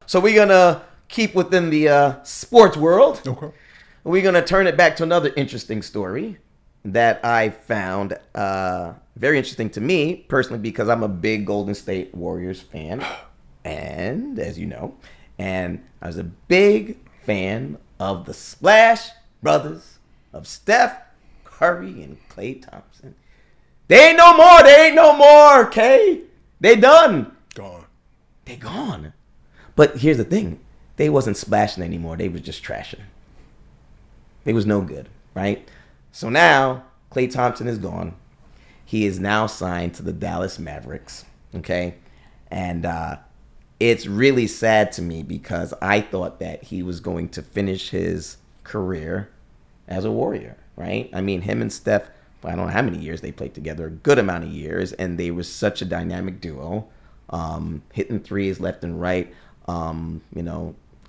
So we're going to keep within the sports world. Okay. We're going to turn it back to another interesting story that I found very interesting to me personally because I'm a big Golden State Warriors fan. And as you know, and I was a big fan of the Splash Brothers of Steph Curry and Klay Thompson. They ain't no more, okay? They done. Gone. They gone. But here's the thing. They wasn't splashing anymore. They was just trashing. They was no good, right? So now, Klay Thompson is gone. He is now signed to the Dallas Mavericks, okay? And it's really sad to me because I thought that he was going to finish his career as a Warrior, right? I mean, him and Steph, I don't know how many years they played together, a good amount of years, and they were such a dynamic duo, hitting threes left and right.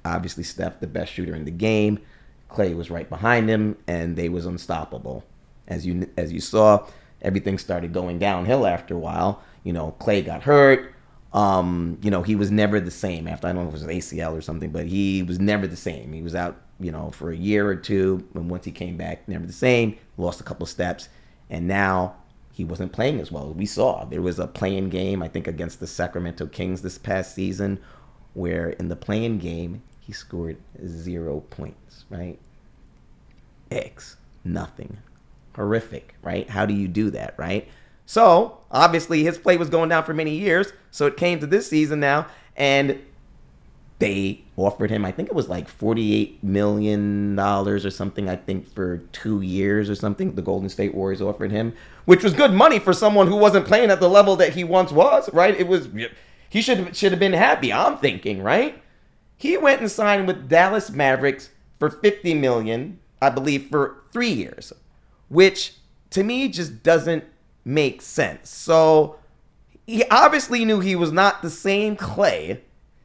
Obviously Steph, the best shooter in the game. Klay was right behind him, and they was unstoppable. As you saw, everything started going downhill after a while. Klay got hurt. He was never the same after, I don't know if it was ACL or something, but he was never the same. He was out, for a year or two, and once he came back, never the same, lost a couple steps, and now he wasn't playing as well. We saw there was a play-in game, I think, against the Sacramento Kings this past season, where in the play-in game, he scored 0 points, right? Nothing. Horrific, right? How do you do that, right? So, obviously, his play was going down for many years, so it came to this season now, and they offered him, I think it was like $48 million or something, I think, for 2 years or something. The Golden State Warriors offered him, which was good money for someone who wasn't playing at the level that he once was, right? He should have been happy, I'm thinking, right? He went and signed with Dallas Mavericks for $50 million, I believe, for 3 years, which to me just doesn't make sense. So he obviously knew he was not the same Klay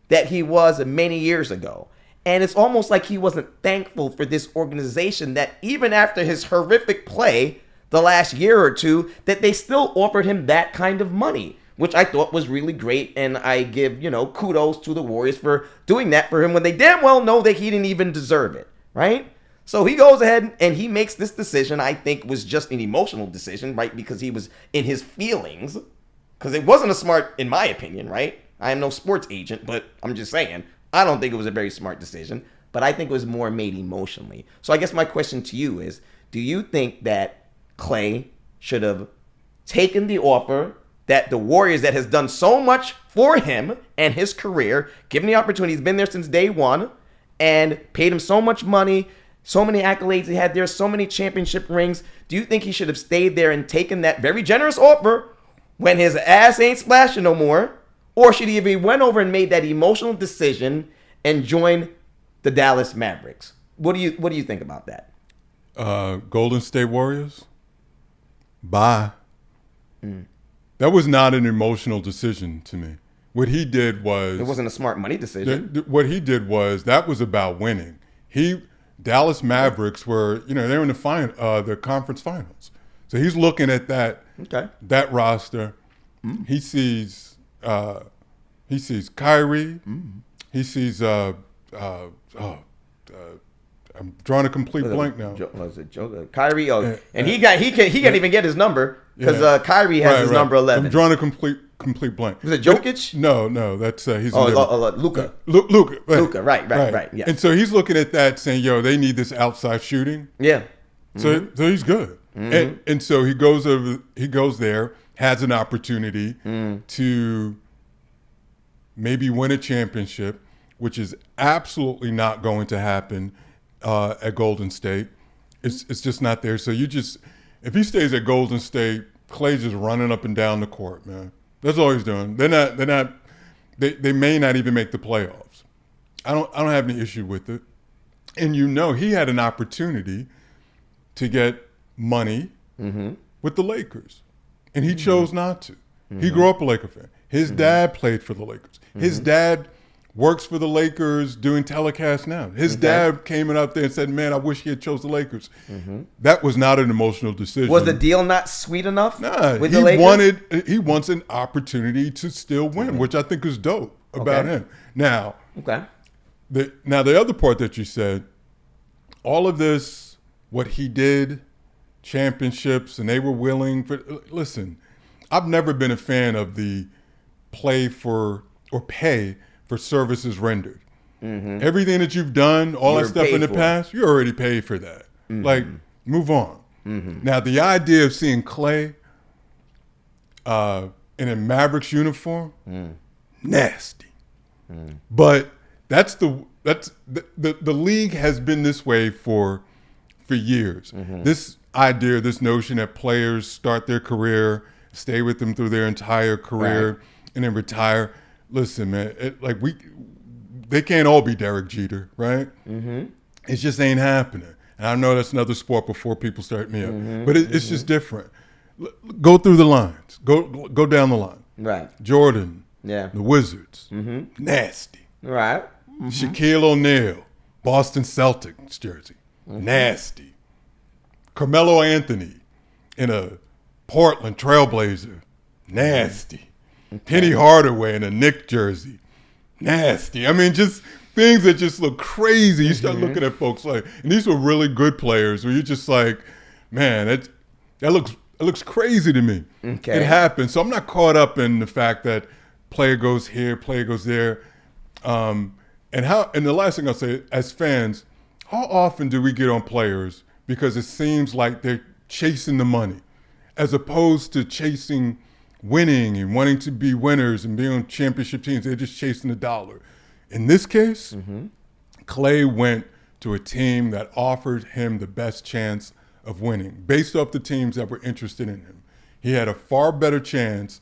that he was many years ago. And it's almost like he wasn't thankful for this organization that even after his horrific play the last year or two, that they still offered him that kind of money, which I thought was really great. And I give, kudos to the Warriors for doing that for him when they damn well know that he didn't even deserve it, right? So he goes ahead and he makes this decision. I think was just an emotional decision, right? Because he was in his feelings, because it wasn't a smart, in my opinion, right? I am no sports agent, but I'm just saying, I don't think it was a very smart decision, but I think it was more made emotionally. So I guess my question to you is, do you think that Klay should have taken the offer that the Warriors, that has done so much for him and his career, given the opportunity, he's been there since day one, and paid him so much money, so many accolades he had there, so many championship rings. Do you think he should have stayed there and taken that very generous offer when his ass ain't splashing no more? Or should he have went over and made that emotional decision and joined the Dallas Mavericks? What do you think about that? Golden State Warriors? Bye. That was not an emotional decision to me. What he did was... It wasn't a smart money decision. What he did was, that was about winning. Dallas Mavericks were, they were in the conference finals. So he's looking at that roster. He sees Kyrie. He sees I'm drawing a complete blank now. Was it Kyrie? And he can't even get his number because Kyrie has his number 11. I'm drawing a complete blank. Was it Jokic? No, that's he's Luka. Luka, right. Yeah. And so he's looking at that, saying, "Yo, they need this outside shooting." Yeah. So he's good, and so he goes there, has an opportunity to maybe win a championship, which is absolutely not going to happen at Golden State. It's just not there. So if he stays at Golden State, Klay's just running up and down the court, man. That's all he's doing. They may not even make the playoffs. I don't have any issue with it. And he had an opportunity to get money with the Lakers, and he chose not to. He grew up a Laker fan. His dad played for the Lakers. His dad works for the Lakers doing telecasts now. His dad came up there and said, "Man, I wish he had chose the Lakers." That was not an emotional decision. Was the deal not sweet enough? Nah, with the Lakers? He wants an opportunity to still win, which I think is dope about him. Now, Okay. Now, the other part that you said, all of this, what he did, championships, and they were willing for. Listen, I've never been a fan of the play for or pay for services rendered. Mm-hmm. Everything that you've done, all that stuff in the past, you already paid for that. Mm-hmm. Like, move on. Mm-hmm. Now, the idea of seeing Klay in a Mavericks uniform, nasty. Mm. But the league has been this way for years. Mm-hmm. This idea, this notion that players start their career, stay with them through their entire career, right, and then retire. Listen, man, they can't all be Derek Jeter, right? Mm-hmm. It just ain't happening. And I know that's another sport before people start me up, but it's just different. Go through the lines. Go down the line. Right. Jordan. Yeah. The Wizards. Mm-hmm. Nasty. Right. Mm-hmm. Shaquille O'Neal, Boston Celtics jersey. Mm-hmm. Nasty. Carmelo Anthony in a Portland Trailblazer. Nasty. Okay. Penny Hardaway in a Knicks jersey. Nasty. I mean, just things that just look crazy. You start looking at folks like, and these were really good players where you're just like, man, that looks crazy to me. Okay. It happens. So I'm not caught up in the fact that player goes here, player goes there. And the last thing I'll say, as fans, how often do we get on players because it seems like they're chasing the money as opposed to chasing winning and wanting to be winners and being on championship teams? They're just chasing the dollar. In this case, Klay went to a team that offered him the best chance of winning based off the teams that were interested in him. He had a far better chance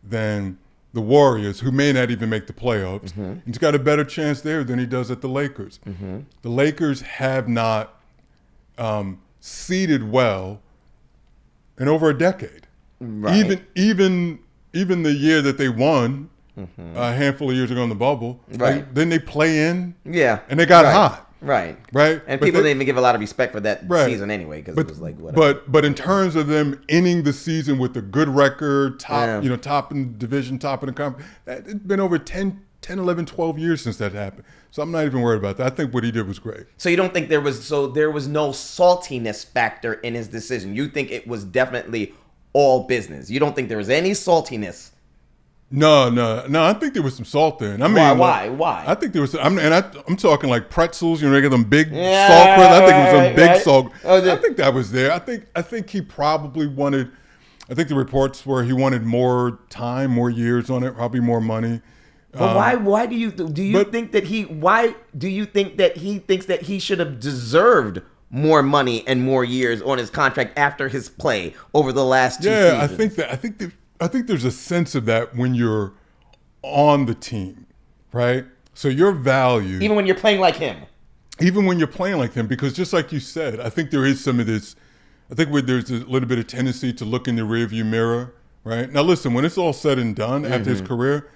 than the Warriors, who may not even make the playoffs. Mm-hmm. He's got a better chance there than he does at the Lakers. Mm-hmm. The Lakers have not seeded well in over a decade. Right. Even the year that they won, a handful of years ago in the bubble, right? Then they play in, and they got hot. Right. And people didn't even give a lot of respect for that season anyway, because it was like whatever. But in terms of them ending the season with a good record, top in the division, top in the conference, it's been over 10, 11, 12 years since that happened. So I'm not even worried about that. I think what he did was great. So you don't think there was no saltiness factor in his decision? You think it was definitely all business? You don't think there was any saltiness? No. I think there was some salt there. And I mean, why? I think there was. I'm talking like pretzels. You know, they get them big salt crust. I think it was some big salt. I think that was there. I think he probably wanted. I think the reports were he wanted more time, more years on it, probably more money. But why do you think that he thinks that he should have deserved more money and more years on his contract after his play over the last 2 seasons? I think there's a sense of that when you're on the team, right? So your value, even when you're playing like him, because just like you said, I think there is some of this. I think there's a little bit of tendency to look in the rearview mirror, right? Now, listen, when it's all said and done after his career,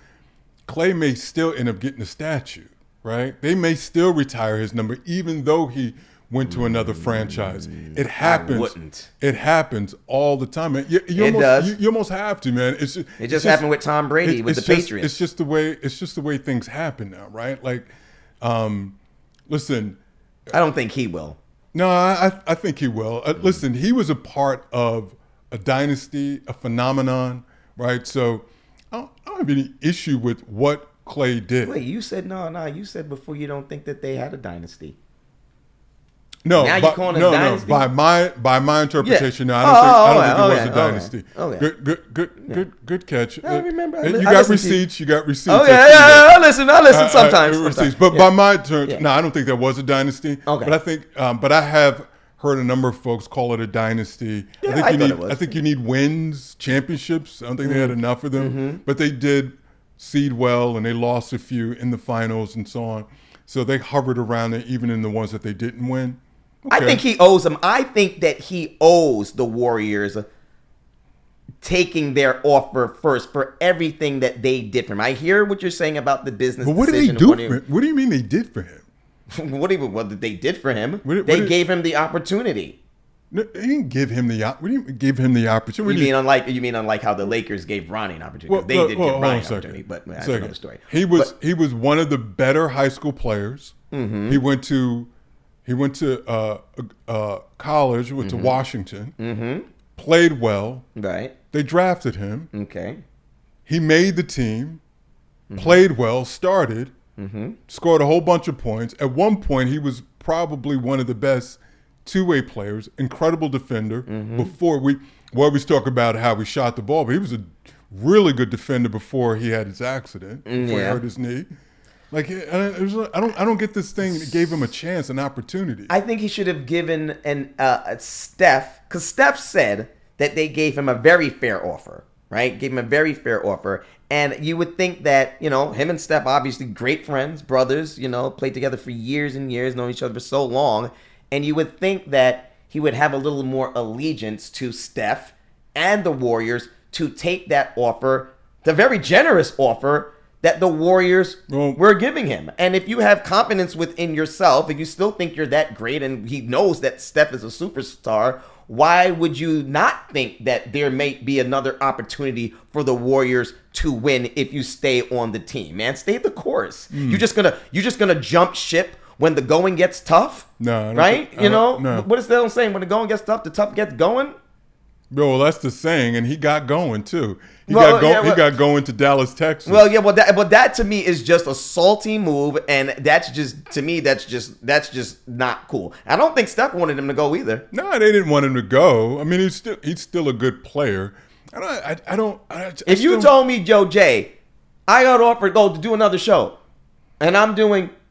Klay may still end up getting a statue, right? They may still retire his number, even though he went to another franchise. It happens. I wouldn't. It happens all the time. You almost have to, man. It just happened with Tom Brady with the Patriots. It's just the way things happen now, right? Like, listen. I don't think he will. No, I think he will. Listen, he was a part of a dynasty, a phenomenon, right? So I don't have any issue with what Klay did. Wait, you said no. You said before you don't think that they had a dynasty. No, now you're calling it a dynasty? By my interpretation, no, I don't think it was a dynasty. Okay. Good catch. I remember. You got receipts. Oh yeah. I listen sometimes. Receipts, but by my terms, no, I don't think that was a dynasty. Okay. But I think, but I have heard a number of folks call it a dynasty. Yeah, I think you need wins, championships. I don't think they had enough of them, but they did seed well, and they lost a few in the finals and so on. So they hovered around it, even in the ones that they didn't win. Okay. I think he owes them. I think that he owes the Warriors taking their offer first for everything that they did for him. I hear what you're saying about the business. But what decision. Did they do for him? What do you mean they did for him? What did they did for him? They gave him the opportunity. No, he didn't give him the opportunity. You mean unlike how the Lakers gave Ronnie an opportunity? Well, They did give Ronnie an hold on a opportunity, but that's second. another story. He was one of the better high school players. Mm-hmm. He went to college, went to Washington, played well. Right. They drafted him. Okay. He made the team, played well, started, scored a whole bunch of points. At one point, he was probably one of the best two-way players, incredible defender. Before we always talk about how he shot the ball, but he was a really good defender before he had his accident, before he hurt his knee. Like, I don't get this thing that gave him a chance, an opportunity. I think he should have given Steph, because Steph said that they gave him a very fair offer, right? Gave him a very fair offer. And you would think that, him and Steph, obviously great friends, brothers, played together for years and years, known each other for so long. And you would think that he would have a little more allegiance to Steph and the Warriors to take that offer, the very generous offer that the Warriors were giving him. And if you have confidence within yourself, if you still think you're that great and he knows that Steph is a superstar, why would you not think that there may be another opportunity for the Warriors to win if you stay on the team? Man, stay the course. You're just gonna jump ship when the going gets tough? No, right? No. What is that old saying? When the going gets tough, the tough gets going? Well, that's the saying, and he got going too. He got going to Dallas, Texas. Well, yeah, that to me is just a salty move, and that's just not cool. I don't think Steph wanted him to go either. No, they didn't want him to go. I mean, he's still a good player. If you told me, Joe Jay, I got offered to go to do another show, and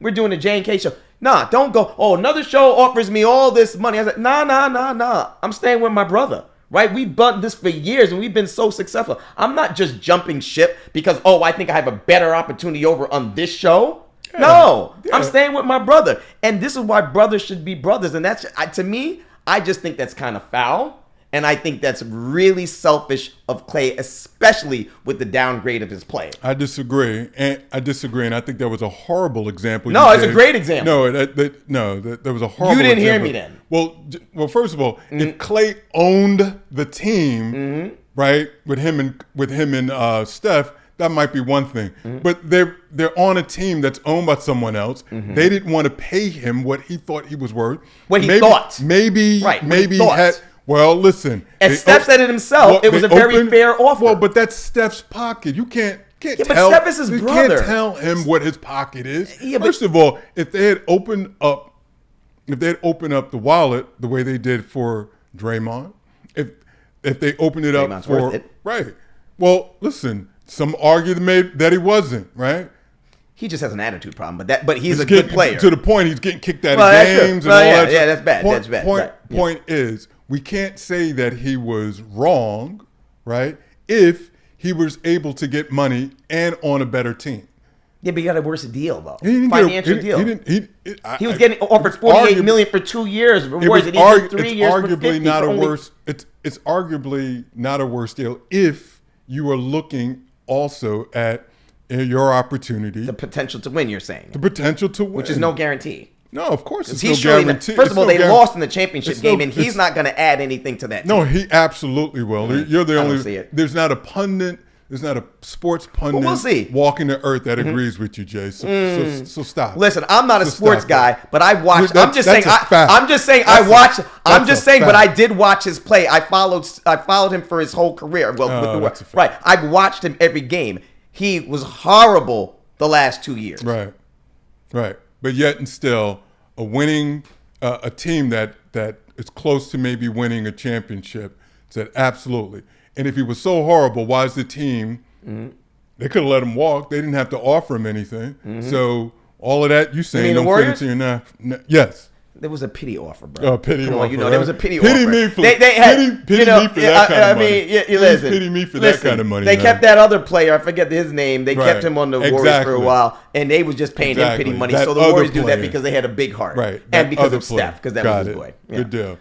we're doing a J&K show. Nah, don't go. Oh, another show offers me all this money. I said, nah. I'm staying with my brother. Right? We've done this for years and we've been so successful. I'm not just jumping ship because, I think I have a better opportunity over on this show. Yeah, no, yeah. I'm staying with my brother. And this is why brothers should be brothers. And that's, to me, I just think that's kind of foul. And I think that's really selfish of Klay, especially with the downgrade of his play. I disagree. And I think that was a horrible example. No, it's a great example. No, that was a horrible example. You didn't hear me then. Well, first of all, if Klay owned the team, right, with him and Steph, that might be one thing. But they're on a team that's owned by someone else. They didn't want to pay him what he thought he was worth. What he thought. Maybe he had. Well, listen. And Steph said it himself. It was a very fair offer. Well, but that's Steph's pocket. You can't but tell. Steph is his brother. You can't tell him what his pocket is. Yeah, First of all, if they had opened up the wallet the way they did for Draymond, if they opened it up for worth it. Right. Well, listen. Some argue that he wasn't right. He just has an attitude problem, but he's a good player. To the point he's getting kicked out of games and all that. Yeah, that's bad. Point is, we can't say that he was wrong, right? If he was able to get money and on a better team. Yeah, but he got a worse deal though. Financial deal. He was getting offered $48 million for 2 years. It's arguably not a worse. It's arguably not a worse deal if you are looking also at your opportunity, the potential to win. You're saying the potential to win, which is no guarantee. No, of course it's no guarantee. First of all, they lost in the championship game, and he's not going to add anything to that team. No, he absolutely will. You're the only. There's not a pundit. There's not a sports pundit walking the earth that agrees with you, Jay. So stop. Listen, I'm not a sports guy, but I watched. I'm just saying. I watched. But I did watch his play. I followed him for his whole career. Well, right. I've watched him every game. He was horrible the last 2 years. Right. But yet and still, a team that is close to maybe winning a championship said absolutely. And if he was so horrible, why is the team? They could have let him walk. They didn't have to offer him anything. So all of that you saying don't fit into your Yes. There was a pity offer, bro. Pity offer. There was a pity offer. Pity me for that kind of money. Listen, pity me for that kind of money. They kept that other player. I forget his name. They kept him on the Warriors for a while, and they was just paying him pity money. So the Warriors do that because they had a big heart, and because of Steph, because that was his boy. Good deal.